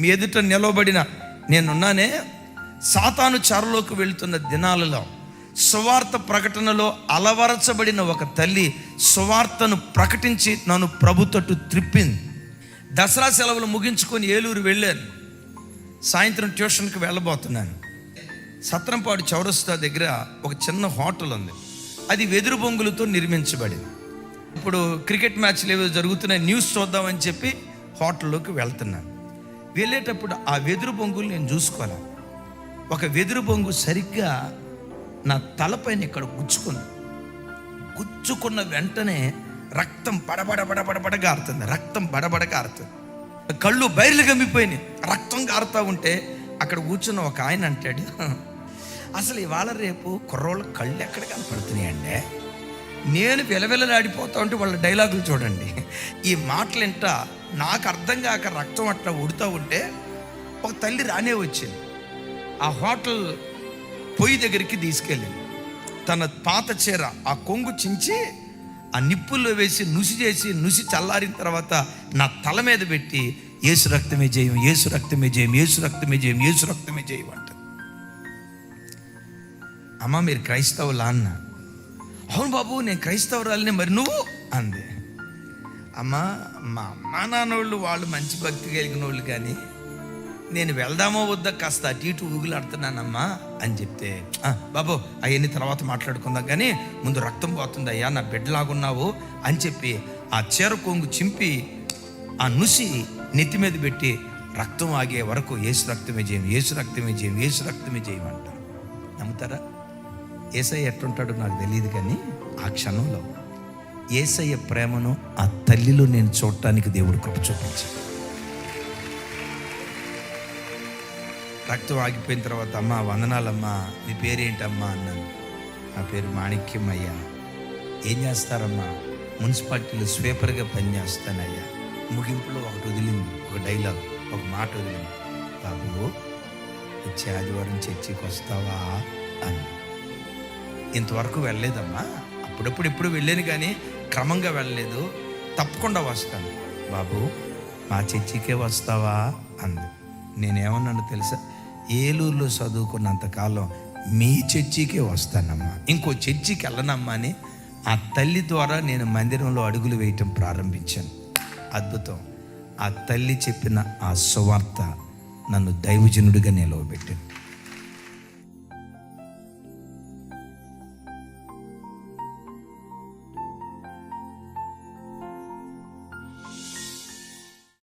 మీ ఎదుట నిలవబడిన నేనున్నానే. సాతాను చెరలోకి వెళుతున్న దినాలలో సువార్త ప్రకటనలో అలవరచబడిన ఒక తల్లి సువార్తను ప్రకటించి నన్ను ప్రభు తట్టు త్రిప్పింది. దసరా సెలవులు ముగించుకొని ఏలూరు వెళ్ళాను. సాయంత్రం ట్యూషన్కి వెళ్ళబోతున్నాను. సత్రంపాడు చౌరస్తా దగ్గర ఒక చిన్న హోటల్ ఉంది. అది వెదురు బొంగులతో నిర్మించబడింది. ఇప్పుడు క్రికెట్ మ్యాచ్లు ఏవో జరుగుతున్నాయి, న్యూస్ చూద్దామని చెప్పి హోటల్లోకి వెళ్తున్నాను. వెళ్ళేటప్పుడు ఆ వెదురు బొంగులు నేను చూసుకోవాలి. ఒక వెదురు బొంగు సరిగ్గా నా తలపైన ఇక్కడ గుచ్చుకున్న వెంటనే రక్తం బడబడ గారుతుంది. రక్తం బడబడ గారుతుంది. కళ్ళు బయర్లు గమ్మిపోయినాయి. రక్తం గారుతూ ఉంటే అక్కడ కూర్చున్న ఒక ఆయన అంటాడు, అసలు ఇవాళ రేపు కుర్రోళ్ళ కళ్ళు ఎక్కడ కనపడుతున్నాయండి. నేను విలవిలలాడిపోతా ఉంటే వాళ్ళ డైలాగులు చూడండి. ఈ మాటలు వింట నాకు అర్థం కాక రక్తం అట్లా ఉడుతూ ఉంటే ఒక తల్లి రానే వచ్చింది. ఆ హోటల్ పొయ్యి దగ్గరికి తీసుకెళ్ళింది. తన పాత చీర ఆ కొంగు చించి ఆ నిప్పుల్లో వేసి నుసి చల్లారిన తర్వాత నా తల మీద పెట్టి యేసు రక్తమే జయం, యేసు రక్తమే జయం, యేసు రక్తమే జయం, యేసు రక్తమే జయం అంట. అమ్మ మీరు క్రైస్తవులా అన్న. అవును బాబు నేను క్రైస్తవురాలని. మరి నువ్వు అంది. అమ్మ మా అమ్మా నాన్నోళ్ళు వాళ్ళు మంచి భక్తి కలిగిన వాళ్ళు, కానీ నేను వెళ్దామో వద్దా కాస్త అటు ఇటు ఊగులాడుతున్నానమ్మా అని చెప్తే, బాబు అవన్నీ తర్వాత మాట్లాడుకుందాం, కానీ ముందు రక్తం పోతుంది అయ్యా, నా బిడ్డలాగున్నావు అని చెప్పి ఆ చీర కొంగు చింపి ఆ నుసి నెత్తి మీద పెట్టి రక్తం ఆగే వరకు యేసు రక్తమే జయం, యేసు రక్తమే జయం, యేసు రక్తమే జయం అంటారు. నమ్ముతారా? యేసయ్య ఎట్లుంటాడో నాకు తెలియదు, కానీ ఆ క్షణంలో యేసయ్య ప్రేమను ఆ తల్లిలో నేను చూడటానికి దేవుడు కృప చూపించాడు. రక్తం ఆగిపోయిన తర్వాత, అమ్మ వందనాలమ్మా, మీ పేరేంటమ్మా అన్నాను. నా పేరు మాణిక్యం అయ్యా. ఏం చేస్తారమ్మా? మున్సిపాలిటీలో స్వీపర్గా పనిచేస్తానయ్యా. ముగింపులో ఒకటి వదిలింది, ఒక డైలాగ్, ఒక మాట వదిలింది, బాబు వచ్చే ఆదివారం చర్చికి వస్తావా అని. ఇంతవరకు వెళ్ళలేదమ్మా, అప్పుడప్పుడు ఎప్పుడు వెళ్ళాను కానీ క్రమంగా వెళ్ళలేదు, తప్పకుండా వస్తాను. బాబు మా చర్చికే వస్తావా అంది. నేనేమన్నాను తెలుసా? ఏలూరులో చదువుకున్నంతకాలం మీ చర్చికే వస్తానమ్మా, ఇంకో చర్చికి వెళ్ళనమ్మా అని ఆ తల్లి ద్వారా నేను మందిరంలో అడుగులు వేయటం ప్రారంభించాను. అద్భుతం. ఆ తల్లి చెప్పిన ఆ సువార్త నన్ను దైవజనుడిగా నిలవబెట్టింది.